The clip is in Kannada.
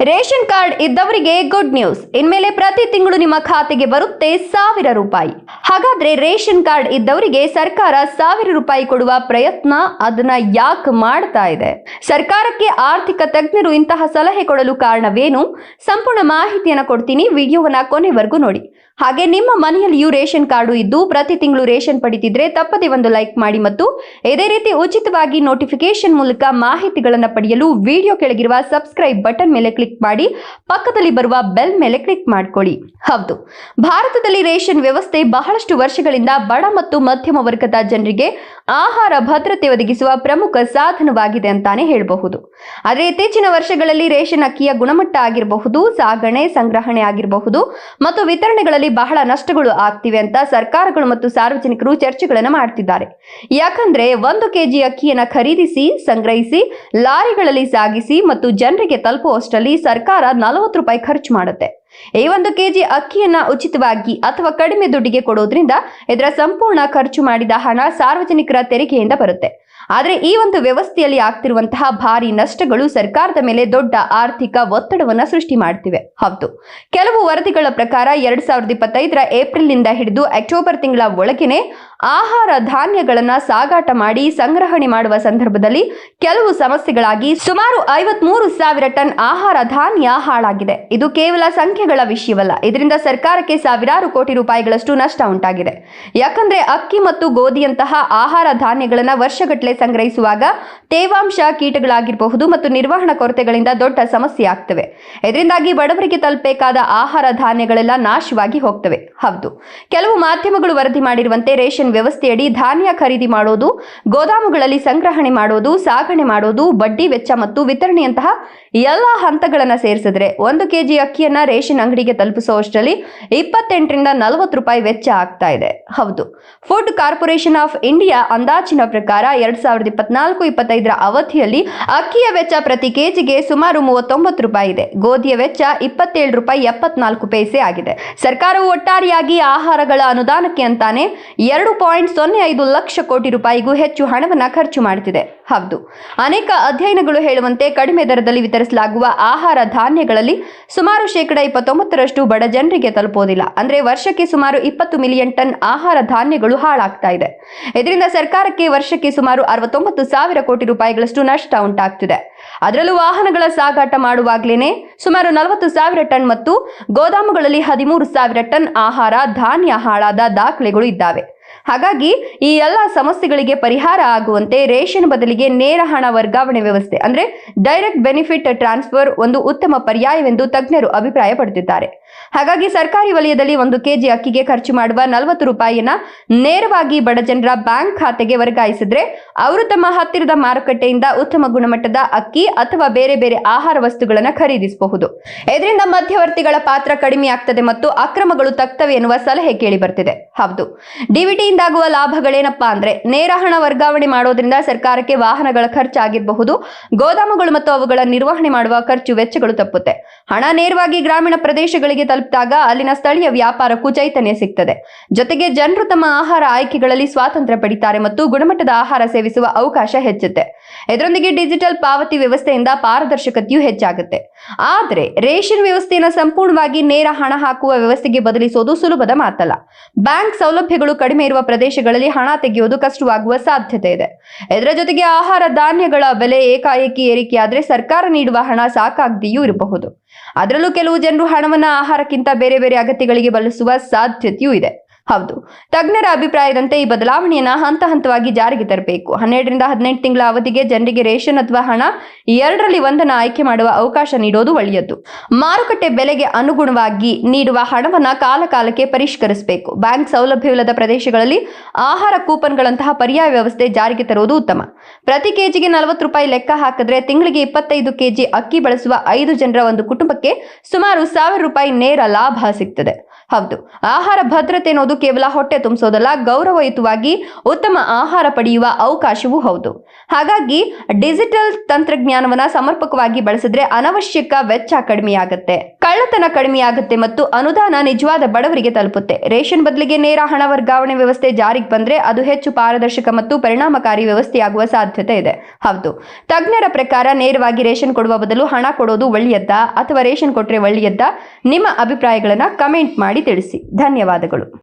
ರೇಷನ್ ಕಾರ್ಡ್ ಇದ್ದವರಿಗೆ ಗುಡ್ ನ್ಯೂಸ್. ಇನ್ಮೇಲೆ ಪ್ರತಿ ತಿಂಗಳು ನಿಮ್ಮ ಖಾತೆಗೆ ಬರುತ್ತೆ 1000 ರೂಪಾಯಿ. ಹಾಗಾದ್ರೆ ರೇಷನ್ ಕಾರ್ಡ್ ಇದ್ದವರಿಗೆ ಸರ್ಕಾರ 1000 ರೂಪಾಯಿ ಕೊಡುವ ಪ್ರಯತ್ನ ಅದನ್ನ ಯಾಕೆ ಮಾಡ್ತಾ ಇದೆ? ಸರ್ಕಾರಕ್ಕೆ ಆರ್ಥಿಕ ತಜ್ಞರು ಇಂತಹ ಸಲಹೆ ಕೊಡಲು ಕಾರಣವೇನು? ಸಂಪೂರ್ಣ ಮಾಹಿತಿಯನ್ನು ಕೊಡ್ತೀನಿ. ವಿಡಿಯೋವನ್ನ ಕೊನೆವರೆಗೂ ನೋಡಿ. ಹಾಗೆ ನಿಮ್ಮ ಮನೆಯಲ್ಲಿಯೂ ರೇಷನ್ ಕಾರ್ಡು ಇದ್ದು ಪ್ರತಿ ತಿಂಗಳು ರೇಷನ್ ಪಡಿತಿದ್ರೆ ತಪ್ಪದೆ ಒಂದು ಲೈಕ್ ಮಾಡಿ ಮತ್ತು ಇದೇ ರೀತಿ ಉಚಿತವಾಗಿ ನೋಟಿಫಿಕೇಶನ್ ಮೂಲಕ ಮಾಹಿತಿಗಳನ್ನು ಪಡೆಯಲು ವಿಡಿಯೋ ಕೆಳಗಿರುವ ಸಬ್ಸ್ಕ್ರೈಬ್ ಬಟನ್ ಮೇಲೆ ಕ್ಲಿಕ್ ಮಾಡಿ ಪಕ್ಕದಲ್ಲಿ ಬರುವ ಬೆಲ್ ಮೇಲೆ ಕ್ಲಿಕ್ ಮಾಡ್ಕೊಳ್ಳಿ. ಹೌದು, ಭಾರತದಲ್ಲಿ ರೇಷನ್ ವ್ಯವಸ್ಥೆ ಬಹಳಷ್ಟು ವರ್ಷಗಳಿಂದ ಬಡ ಮತ್ತು ಮಧ್ಯಮ ವರ್ಗದ ಜನರಿಗೆ ಆಹಾರ ಭದ್ರತೆ ಒದಗಿಸುವ ಪ್ರಮುಖ ಸಾಧನವಾಗಿದೆ ಅಂತಾನೆ ಹೇಳಬಹುದು. ಆದರೆ ಇತ್ತೀಚಿನ ವರ್ಷಗಳಲ್ಲಿ ರೇಷನ್ ಅಕ್ಕಿಯ ಗುಣಮಟ್ಟ ಆಗಿರಬಹುದು, ಸಾಗಣೆ ಸಂಗ್ರಹಣೆ ಆಗಿರಬಹುದು ಮತ್ತು ವಿತರಣೆಗಳಲ್ಲಿ ಬಹಳ ನಷ್ಟಗಳು ಆಗ್ತಿವೆ ಅಂತ ಸರ್ಕಾರಗಳು ಮತ್ತು ಸಾರ್ವಜನಿಕರು ಚರ್ಚೆಗಳನ್ನು ಮಾಡ್ತಿದ್ದಾರೆ. ಯಾಕಂದ್ರೆ 1 ಕೆಜಿ ಅಕ್ಕಿಯನ್ನು ಖರೀದಿಸಿ ಸಂಗ್ರಹಿಸಿ ಲಾರಿಗಳಲ್ಲಿ ಸಾಗಿಸಿ ಮತ್ತು ಜನರಿಗೆ ತಲುಪುವಷ್ಟರಲ್ಲಿ ಸರ್ಕಾರ 40 ರೂಪಾಯಿ ಖರ್ಚು ಮಾಡುತ್ತೆ. ಈ 1 ಕೆಜಿ ಅಕ್ಕಿಯನ್ನ ಉಚಿತವಾಗಿ ಅಥವಾ ಕಡಿಮೆ ದುಡ್ಡಿಗೆ ಕೊಡೋದ್ರಿಂದ ಇದರ ಸಂಪೂರ್ಣ ಖರ್ಚು ಮಾಡಿದ ಹಣ ಸಾರ್ವಜನಿಕರ ತೆರಿಗೆಯಿಂದ ಬರುತ್ತೆ. ಆದರೆ ಈ ಒಂದು ವ್ಯವಸ್ಥೆಯಲ್ಲಿ ಆಗ್ತಿರುವಂತಹ ಭಾರಿ ನಷ್ಟಗಳು ಸರ್ಕಾರದ ಮೇಲೆ ದೊಡ್ಡ ಆರ್ಥಿಕ ಒತ್ತಡವನ್ನು ಸೃಷ್ಟಿ ಮಾಡ್ತಿವೆ. ಹೌದು, ಕೆಲವು ವರದಿಗಳ ಪ್ರಕಾರ 2025ರ ಏಪ್ರಿಲ್ನಿಂದ ಹಿಡಿದು ಅಕ್ಟೋಬರ್ ತಿಂಗಳ ಒಳಗೇನೆ ಆಹಾರ ಧಾನ್ಯಗಳನ್ನ ಸಾಗಾಟ ಮಾಡಿ ಸಂಗ್ರಹಣೆ ಮಾಡುವ ಸಂದರ್ಭದಲ್ಲಿ ಕೆಲವು ಸಮಸ್ಯೆಗಳಾಗಿ ಸುಮಾರು 53,000 ಟನ್ ಆಹಾರ ಧಾನ್ಯ ಹಾಳಾಗಿದೆ. ಇದು ಕೇವಲ ಸಂಖ್ಯೆಗಳ ವಿಷಯವಲ್ಲ, ಇದರಿಂದ ಸರ್ಕಾರಕ್ಕೆ ಸಾವಿರಾರು ಕೋಟಿ ರೂಪಾಯಿಗಳಷ್ಟು ನಷ್ಟ ಉಂಟಾಗಿದೆ. ಯಾಕಂದ್ರೆ ಅಕ್ಕಿ ಮತ್ತು ಗೋಧಿಯಂತಹ ಆಹಾರ ಧಾನ್ಯಗಳನ್ನ ವರ್ಷಗಟ್ಟಲೆ ಸಂಗ್ರಹಿಸುವಾಗ ತೇವಾಂಶ, ಕೀಟಗಳಾಗಿರಬಹುದು ಮತ್ತು ನಿರ್ವಹಣಾ ಕೊರತೆಗಳಿಂದ ದೊಡ್ಡ ಸಮಸ್ಯೆ ಆಗ್ತವೆ. ಇದರಿಂದಾಗಿ ಬಡವರಿಗೆ ತಲುಪಬೇಕಾದ ಆಹಾರ ಧಾನ್ಯಗಳೆಲ್ಲ ನಾಶವಾಗಿ ಹೋಗ್ತವೆ. ಹೌದು, ಕೆಲವು ಮಾಧ್ಯಮಗಳು ವರದಿ ಮಾಡಿರುವಂತೆ ರೇಷನ್ ವ್ಯವಸ್ಥೆಯಡಿ ಧಾನ್ಯ ಖರೀದಿ ಮಾಡೋದು, ಗೋದಾಮುಗಳಲ್ಲಿ ಸಂಗ್ರಹಣೆ ಮಾಡೋದು, ಸಾಗಣೆ ಮಾಡೋದು, ಬಡ್ಡಿ ವೆಚ್ಚ ಮತ್ತು ವಿತರಣೆಯಂತಹ ಎಲ್ಲ ಹಂತಗಳನ್ನು ಸೇರಿಸಿದ್ರೆ 1 ಕೆಜಿ ಅಕ್ಕಿಯನ್ನ ರೇಷನ್ ಅಂಗಡಿಗೆ ತಲುಪಿಸುವಷ್ಟರಲ್ಲಿ 28ರಿಂದ 40 ರೂಪಾಯಿ ವೆಚ್ಚ ಆಗ್ತಾ ಇದೆ. ಹೌದು, ಫುಡ್ ಕಾರ್ಪೊರೇಷನ್ ಆಫ್ ಇಂಡಿಯಾ ಅಂದಾಜಿನ ಪ್ರಕಾರ 2024-25ರ ಅವಧಿಯಲ್ಲಿ ಅಕ್ಕಿಯ ವೆಚ್ಚ ಪ್ರತಿ ಕೆಜಿಗೆ ಸುಮಾರು 39 ರೂಪಾಯಿ ಇದೆ. ಗೋಧಿಯ ವೆಚ್ಚ 27 ರೂಪಾಯಿ 74 ಪೈಸೆ ಆಗಿದೆ. ಸರ್ಕಾರವು ಒಟ್ಟಾರೆಯಾಗಿ ಆಹಾರಗಳ ಅನುದಾನಕ್ಕೆ ಅಂತಾನೆ 2.05 ಲಕ್ಷ ಕೋಟಿ ರೂಪಾಯಿಗೂ ಹೆಚ್ಚು ಹಣವನ್ನ ಖರ್ಚು ಮಾಡುತ್ತಿದೆ. ಹೌದು, ಅನೇಕ ಅಧ್ಯಯನಗಳು ಹೇಳುವಂತೆ ಕಡಿಮೆ ದರದಲ್ಲಿ ವಿತರಿಸಲಾಗುವ ಆಹಾರ ಧಾನ್ಯಗಳಲ್ಲಿ ಸುಮಾರು 29% ಬಡ ಜನರಿಗೆ ತಲುಪೋದಿಲ್ಲ. ಅಂದ್ರೆ ವರ್ಷಕ್ಕೆ ಸುಮಾರು 20 ಮಿಲಿಯನ್ ಟನ್ ಆಹಾರ ಧಾನ್ಯಗಳು ಹಾಳಾಗ್ತಾ ಇದೆ. ಇದರಿಂದ ಸರ್ಕಾರಕ್ಕೆ ವರ್ಷಕ್ಕೆ ಸುಮಾರು 69,000 ಕೋಟಿ ರೂಪಾಯಿಗಳಷ್ಟು ನಷ್ಟ ಉಂಟಾಗ್ತಿದೆ. ಅದರಲ್ಲೂ ವಾಹನಗಳ ಸಾಗಾಟ ಮಾಡುವಾಗ್ಲೇನೆ ಸುಮಾರು 40,000 ಟನ್ ಮತ್ತು ಗೋದಾಮುಗಳಲ್ಲಿ 13,000 ಟನ್ ಆಹಾರ ಧಾನ್ಯ ಹಾಳಾದ ದಾಖಲೆಗಳು ಇದ್ದಾವೆ. ಹಾಗಾಗಿ ಈ ಎಲ್ಲ ಸಮಸ್ಯೆಗಳಿಗೆ ಪರಿಹಾರ ಆಗುವಂತೆ ರೇಷನ್ ಬದಲಿಗೆ ನೇರ ಹಣ ವರ್ಗಾವಣೆ ವ್ಯವಸ್ಥೆ ಅಂದ್ರೆ ಡೈರೆಕ್ಟ್ ಬೆನಿಫಿಟ್ ಟ್ರಾನ್ಸ್ಫರ್ ಒಂದು ಉತ್ತಮ ಪರ್ಯಾಯವೆಂದು ತಜ್ಞರು ಅಭಿಪ್ರಾಯ ಪಡುತ್ತಿದ್ದಾರೆ. ಹಾಗಾಗಿ ಸರ್ಕಾರಿ ವಲಯದಲ್ಲಿ 1 ಕೆಜಿ ಅಕ್ಕಿಗೆ ಖರ್ಚು ಮಾಡುವ 40 ರೂಪಾಯಿಯನ್ನ ನೇರವಾಗಿ ಬಡ ಜನರ ಬ್ಯಾಂಕ್ ಖಾತೆಗೆ ವರ್ಗಾಯಿಸಿದ್ರೆ ಅವರು ತಮ್ಮ ಹತ್ತಿರದ ಮಾರುಕಟ್ಟೆಯಿಂದ ಉತ್ತಮ ಗುಣಮಟ್ಟದ ಅಕ್ಕಿ ಅಥವಾ ಬೇರೆ ಬೇರೆ ಆಹಾರ ವಸ್ತುಗಳನ್ನು ಖರೀದಿಸಬಹುದು. ಇದರಿಂದ ಮಧ್ಯವರ್ತಿಗಳ ಪಾತ್ರ ಕಡಿಮೆ ಆಗ್ತದೆ ಮತ್ತು ಅಕ್ರಮಗಳು ತಗ್ತವೆ ಎನ್ನುವ ಸಲಹೆ ಕೇಳಿ ಬರ್ತಿದೆ. ಹೌದು, ಡಿಬಿಟಿಯಿಂದಾಗುವ ಲಾಭಗಳೇನಪ್ಪಾ ಅಂದ್ರೆ ನೇರ ಹಣ ವರ್ಗಾವಣೆ ಮಾಡೋದ್ರಿಂದ ಸರ್ಕಾರಕ್ಕೆ ವಾಹನಗಳ ಖರ್ಚಾಗಿರಬಹುದು, ಗೋದಾಮುಗಳು ಮತ್ತು ಅವುಗಳ ನಿರ್ವಹಣೆ ಮಾಡುವ ಖರ್ಚು ವೆಚ್ಚಗಳು ತಪ್ಪುತ್ತೆ. ಹಣ ನೇರವಾಗಿ ಗ್ರಾಮೀಣ ಪ್ರದೇಶಗಳಿಗೆ ತಲುಪಿದಾಗ ಅಲ್ಲಿನ ಸ್ಥಳೀಯ ವ್ಯಾಪಾರಕ್ಕೂ ಚೈತನ್ಯ ಸಿಗ್ತದೆ. ಜೊತೆಗೆ ಜನರು ತಮ್ಮ ಆಹಾರ ಆಯ್ಕೆಗಳಲ್ಲಿ ಸ್ವಾತಂತ್ರ್ಯ ಪಡಿತಾರೆ ಮತ್ತು ಗುಣಮಟ್ಟದ ಆಹಾರ ಸೇವಿಸುವ ಅವಕಾಶ ಹೆಚ್ಚುತ್ತೆ. ಇದರೊಂದಿಗೆ ಡಿಜಿಟಲ್ ಪಾವತಿ ವ್ಯವಸ್ಥೆಯಿಂದ ಪಾರದರ್ಶಕತೆಯೂ ಹೆಚ್ಚಾಗುತ್ತೆ. ಆದರೆ ರೇಷನ್ ವ್ಯವಸ್ಥೆಯನ್ನು ಸಂಪೂರ್ಣವಾಗಿ ನೇರ ಹಣ ಹಾಕುವ ವ್ಯವಸ್ಥೆಗೆ ಬದಲಿಸೋದು ಸುಲಭದ ಮಾತಲ್ಲ. ಬ್ಯಾಂಕ್ ಸೌಲಭ್ಯಗಳು ಕಡಿಮೆ ಇರುವ ಪ್ರದೇಶಗಳಲ್ಲಿ ಹಣ ತೆಗೆಯುವುದು ಕಷ್ಟವಾಗುವ ಸಾಧ್ಯತೆ ಇದೆ. ಇದರ ಜೊತೆಗೆ ಆಹಾರ ಧಾನ್ಯಗಳ ಬೆಲೆ ಏಕಾಏಕಿ ಏರಿಕೆಯಾದ್ರೆ ಸರ್ಕಾರ ನೀಡುವ ಹಣ ಸಾಕಾಗದೆಯೂ ಇರಬಹುದು. ಅದರಲ್ಲೂ ಕೆಲವು ಜನರು ಹಣವನ್ನ ಆಹಾರಕ್ಕಿಂತ ಬೇರೆ ಬೇರೆ ಅಗತ್ಯಗಳಿಗೆ ಬಳಸುವ ಸಾಧ್ಯತೆಯೂ ಇದೆ. ಹೌದು, ತಜ್ಞರ ಅಭಿಪ್ರಾಯದಂತೆ ಈ ಬದಲಾವಣೆಯನ್ನ ಹಂತ ಹಂತವಾಗಿ ಜಾರಿಗೆ ತರಬೇಕು. 12ರಿಂದ 18 ತಿಂಗಳ ಅವಧಿಗೆ ಜನರಿಗೆ ರೇಷನ್ ಅಥವಾ ಹಣ ಎರಡರಲ್ಲಿ ಒಂದನ್ನು ಆಯ್ಕೆ ಮಾಡುವ ಅವಕಾಶ ನೀಡೋದು ಒಳ್ಳೆಯದು. ಮಾರುಕಟ್ಟೆ ಬೆಲೆಗೆ ಅನುಗುಣವಾಗಿ ನೀಡುವ ಹಣವನ್ನ ಕಾಲಕಾಲಕ್ಕೆ ಪರಿಷ್ಕರಿಸಬೇಕು. ಬ್ಯಾಂಕ್ ಸೌಲಭ್ಯವಿಲ್ಲದ ಪ್ರದೇಶಗಳಲ್ಲಿ ಆಹಾರ ಕೂಪನ್ಗಳಂತಹ ಪರ್ಯಾಯ ವ್ಯವಸ್ಥೆ ಜಾರಿಗೆ ತರುವುದು ಉತ್ತಮ. ಪ್ರತಿ ಕೆಜಿಗೆ 40 ರೂಪಾಯಿ ಲೆಕ್ಕ ಹಾಕಿದ್ರೆ ತಿಂಗಳಿಗೆ 25 ಕೆಜಿ ಅಕ್ಕಿ ಬಳಸುವ 5 ಜನರ ಒಂದು ಕುಟುಂಬಕ್ಕೆ ಸುಮಾರು 1000 ರೂಪಾಯಿ ನೇರ ಲಾಭ ಸಿಗ್ತದೆ. ಹೌದು, ಆಹಾರ ಭದ್ರತೆ ಅನ್ನೋದು ಕೇವಲ ಹೊಟ್ಟೆ ತುಂಬಿಸೋದಲ್ಲ, ಗೌರವಯುತವಾಗಿ ಉತ್ತಮ ಆಹಾರ ಪಡೆಯುವ ಅವಕಾಶವೂ ಹೌದು. ಹಾಗಾಗಿ ಡಿಜಿಟಲ್ ತಂತ್ರಜ್ಞಾನವನ್ನ ಸಮರ್ಪಕವಾಗಿ ಬಳಸಿದ್ರೆ ಅನವಶ್ಯಕ ವೆಚ್ಚ ಕಡಿಮೆಯಾಗುತ್ತೆ, ಕಳ್ಳತನ ಕಡಿಮೆಯಾಗುತ್ತೆ ಮತ್ತು ಅನುದಾನ ನಿಜವಾದ ಬಡವರಿಗೆ ತಲುಪುತ್ತೆ. ರೇಷನ್ ಬದಲಿಗೆ ನೇರ ಹಣ ವರ್ಗಾವಣೆ ವ್ಯವಸ್ಥೆ ಜಾರಿಗೆ ಬಂದ್ರೆ ಅದು ಹೆಚ್ಚು ಪಾರದರ್ಶಕ ಮತ್ತು ಪರಿಣಾಮಕಾರಿ ವ್ಯವಸ್ಥೆಯಾಗುವ ಸಾಧ್ಯತೆ ಇದೆ. ಹೌದು, ತಜ್ಞರ ಪ್ರಕಾರ ನೇರವಾಗಿ ರೇಷನ್ ಕೊಡುವ ಬದಲು ಹಣ ಕೊಡೋದು ಒಳ್ಳೆಯದಾ ಅಥವಾ ರೇಷನ್ ಕೊಟ್ರೆ ಒಳ್ಳೆಯದಾ? ನಿಮ್ಮ ಅಭಿಪ್ರಾಯಗಳನ್ನ ಕಮೆಂಟ್ ಮಾಡಿ ತಿಳಿಸಿ. ಧನ್ಯವಾದಗಳು.